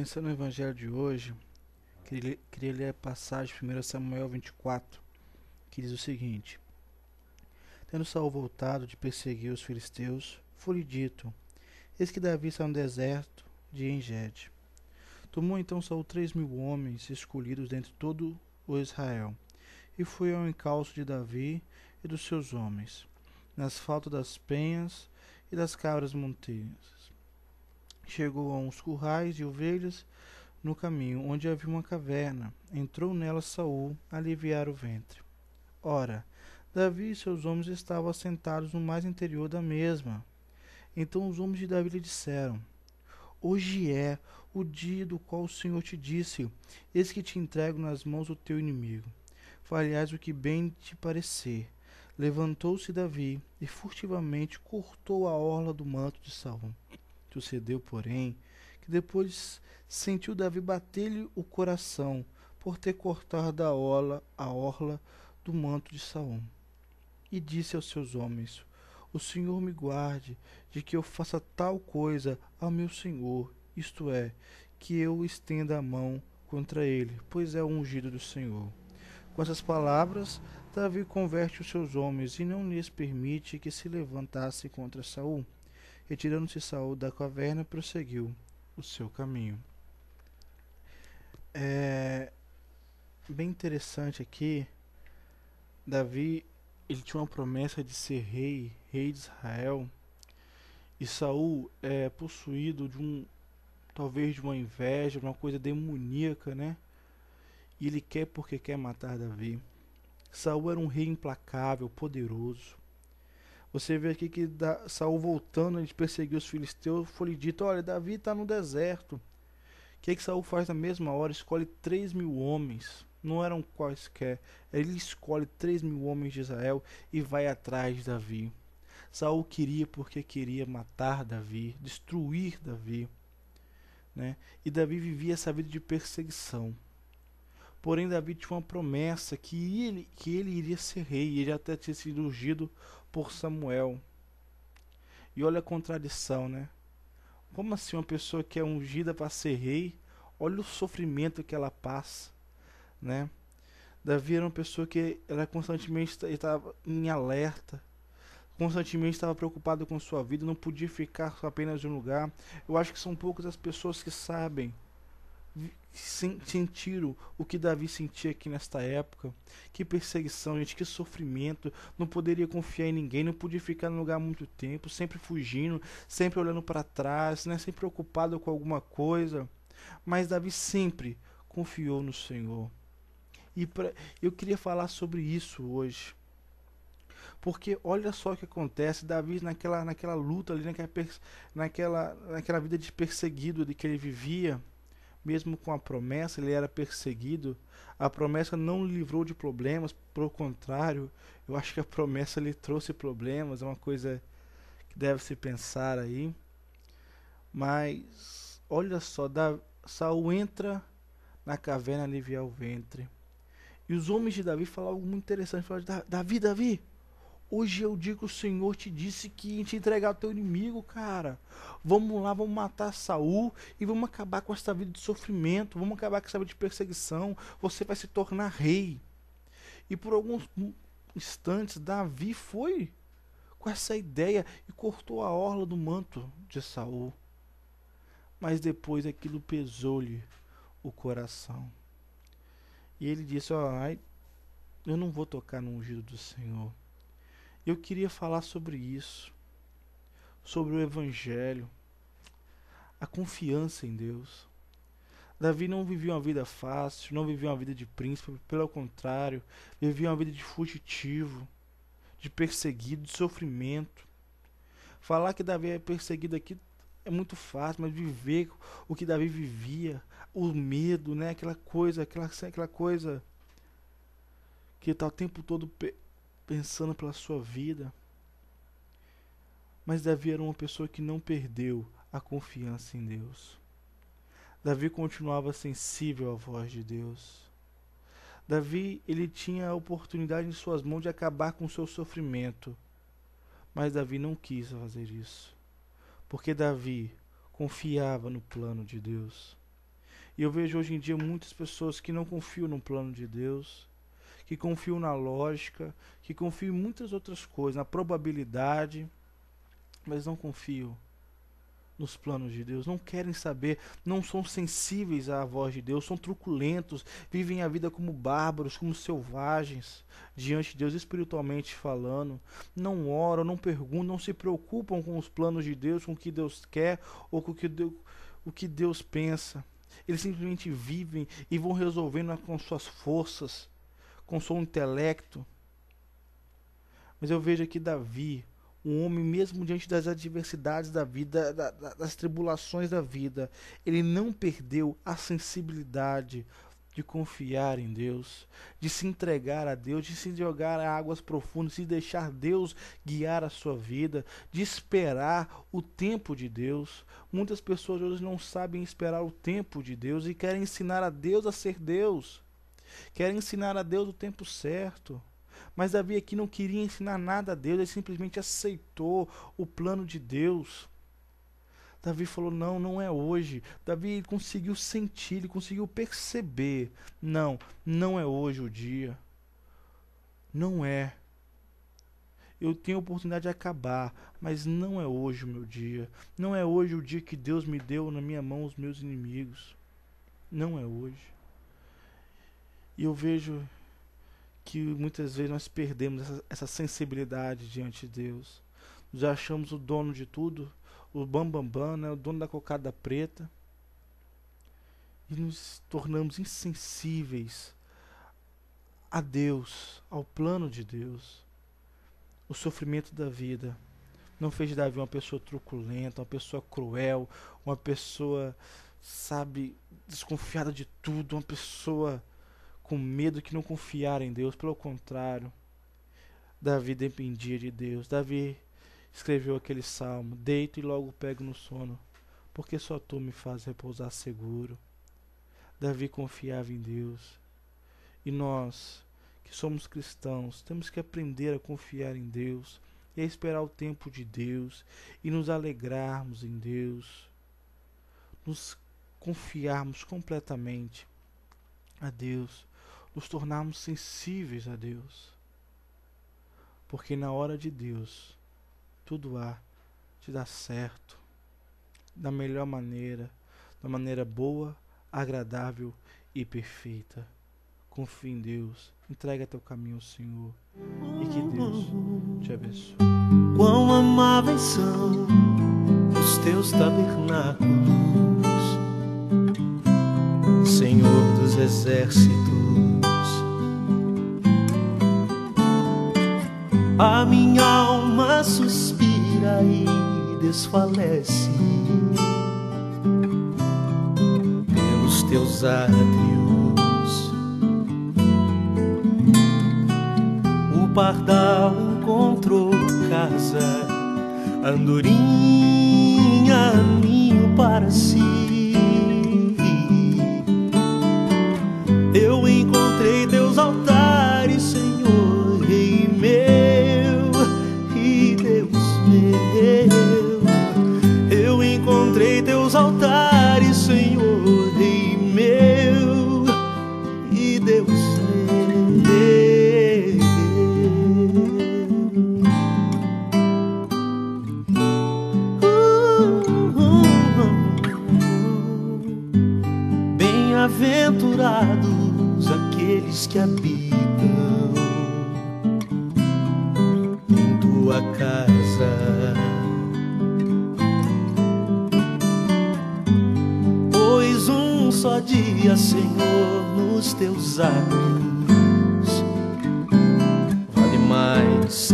pensando no evangelho de hoje, queria ler a passagem de 1 Samuel 24, que diz o seguinte: Tendo Saul voltado de perseguir os filisteus, foi-lhe dito: Eis que Davi está no deserto de Engede. Tomou então Saul 3.000 homens escolhidos dentre todo o Israel, e foi ao encalço de Davi e dos seus homens, nas faltas das penhas e das cabras monteiras. Chegou a uns currais de ovelhas no caminho, onde havia uma caverna. Entrou nela Saul a aliviar o ventre. Ora, Davi e seus homens estavam assentados no mais interior da mesma. Então os homens de Davi lhe disseram: Hoje é o dia do qual o Senhor te disse: Eis que te entrego nas mãos do teu inimigo. Falhais o que bem te parecer. Levantou-se Davi e furtivamente cortou a orla do manto de Saul. Sucedeu, porém, que depois sentiu Davi bater-lhe o coração por ter cortado da orla a orla do manto de Saul. E disse aos seus homens: O Senhor me guarde de que eu faça tal coisa ao meu senhor, isto é, que eu estenda a mão contra ele, pois é o ungido do Senhor. Com essas palavras, Davi converte os seus homens e não lhes permite que se levantasse contra Saul. Retirando-se Saul da caverna, prosseguiu o seu caminho. É bem interessante aqui. Davi, ele tinha uma promessa de ser rei de Israel, e Saul é possuído talvez de uma inveja, de uma coisa demoníaca, né? E ele quer porque quer matar Davi. Saul era um rei implacável, poderoso. Você vê aqui que Saul voltando de perseguir os filisteus, foi-lhe dito: olha, Davi está no deserto. O que Saul faz na mesma hora? Escolhe 3.000 homens. Não eram quaisquer. Ele escolhe 3.000 homens de Israel e vai atrás de Davi. Saul queria porque queria matar Davi, destruir Davi, né? E Davi vivia essa vida de perseguição. Porém, Davi tinha uma promessa que ele iria ser rei. Ele até tinha sido ungido por Samuel. E olha a contradição, né? Como assim uma pessoa que é ungida para ser rei, olha o sofrimento que ela passa, né? Davi era uma pessoa que ela constantemente estava em alerta, constantemente estava preocupado com sua vida, não podia ficar apenas em um lugar. Eu acho que são poucas as pessoas que sabem sentiram o que Davi sentia aqui nesta época. Que perseguição, gente, que sofrimento. Não poderia confiar em ninguém, não podia ficar no lugar muito tempo, sempre fugindo, sempre olhando para trás, né, sempre preocupado com alguma coisa. Mas Davi sempre confiou no Senhor. Eu queria falar sobre isso hoje. Porque olha só o que acontece, Davi naquela luta ali, naquela vida de perseguido de que ele vivia, mesmo com a promessa, ele era perseguido. A promessa não lhe livrou de problemas, pelo contrário, eu acho que a promessa lhe trouxe problemas, é uma coisa que deve se pensar aí. Mas olha só, Saul entra na caverna aliviar o ventre. E os homens de Davi falam algo muito interessante. Falam: Davi, hoje eu digo que o Senhor te disse que ia te entregar ao teu inimigo, cara. Vamos lá, vamos matar Saul e vamos acabar com essa vida de sofrimento, vamos acabar com essa vida de perseguição. Você vai se tornar rei. E por alguns instantes, Davi foi com essa ideia e cortou a orla do manto de Saul. Mas depois aquilo pesou-lhe o coração. E ele disse: ai, eu não vou tocar no ungido do Senhor. Eu queria falar sobre isso, sobre o Evangelho, a confiança em Deus. Davi não vivia uma vida fácil, não vivia uma vida de príncipe, pelo contrário, vivia uma vida de fugitivo, de perseguido, de sofrimento. Falar que Davi é perseguido aqui é muito fácil, mas viver o que Davi vivia, o medo, né? Aquela coisa que está o tempo todo pensando pela sua vida. Mas Davi era uma pessoa que não perdeu a confiança em Deus. Davi continuava sensível à voz de Deus. Davi, ele tinha a oportunidade em suas mãos de acabar com o seu sofrimento. Mas Davi não quis fazer isso. Porque Davi confiava no plano de Deus. E eu vejo hoje em dia muitas pessoas que não confiam no plano de Deus, que confiam na lógica, que confiam em muitas outras coisas, na probabilidade, mas não confiam nos planos de Deus, não querem saber, não são sensíveis à voz de Deus, são truculentos, vivem a vida como bárbaros, como selvagens diante de Deus, espiritualmente falando, não oram, não perguntam, não se preocupam com os planos de Deus, com o que Deus quer ou com o que Deus pensa. Eles simplesmente vivem e vão resolvendo com suas forças, com seu intelecto. Mas eu vejo aqui Davi, um homem, mesmo diante das adversidades da vida, das tribulações da vida, ele não perdeu a sensibilidade de confiar em Deus, de se entregar a Deus, de se jogar a águas profundas, de deixar Deus guiar a sua vida, de esperar o tempo de Deus. Muitas pessoas hoje não sabem esperar o tempo de Deus e querem ensinar a Deus a ser Deus, querem ensinar a Deus o tempo certo. Mas Davi aqui não queria ensinar nada a Deus, ele simplesmente aceitou o plano de Deus. Davi falou, não, não é hoje. Davi conseguiu sentir, ele conseguiu perceber. Não, não é hoje o dia. Não é. Eu tenho a oportunidade de acabar, mas não é hoje o meu dia. Não é hoje o dia que Deus me deu na minha mão os meus inimigos. Não é hoje. E eu vejo que muitas vezes nós perdemos essa sensibilidade diante de Deus. Nós achamos o dono de tudo, o bambambam, né, o dono da cocada preta, e nos tornamos insensíveis a Deus, ao plano de Deus. O sofrimento da vida não fez de Davi uma pessoa truculenta, uma pessoa cruel, uma pessoa, sabe, desconfiada de tudo, uma pessoa com medo, que não confiara em Deus. Pelo contrário, Davi dependia de Deus. Davi escreveu aquele salmo: deito e logo pego no sono, porque só tu me fazes repousar seguro. Davi confiava em Deus. E nós, que somos cristãos, temos que aprender a confiar em Deus e a esperar o tempo de Deus e nos alegrarmos em Deus, nos confiarmos completamente a Deus, nos tornarmos sensíveis a Deus, porque na hora de Deus tudo há de dar certo, da melhor maneira, da maneira boa, agradável e perfeita. Confia em Deus, entrega teu caminho ao Senhor e que Deus te abençoe. Quão amáveis são os teus tabernáculos, Senhor dos exércitos. A minha alma suspira e desfalece pelos teus átrios. O pardal encontrou casa, a andorinha ninho para si. Eu encontrei teus altares, Senhor, Rei meu e Deus meu. Eu encontrei teus altares, Senhor, Rei meu e Deus meu. Bem-aventurados aqueles que habitam em tua casa, pois um só dia, Senhor, nos teus atos vale mais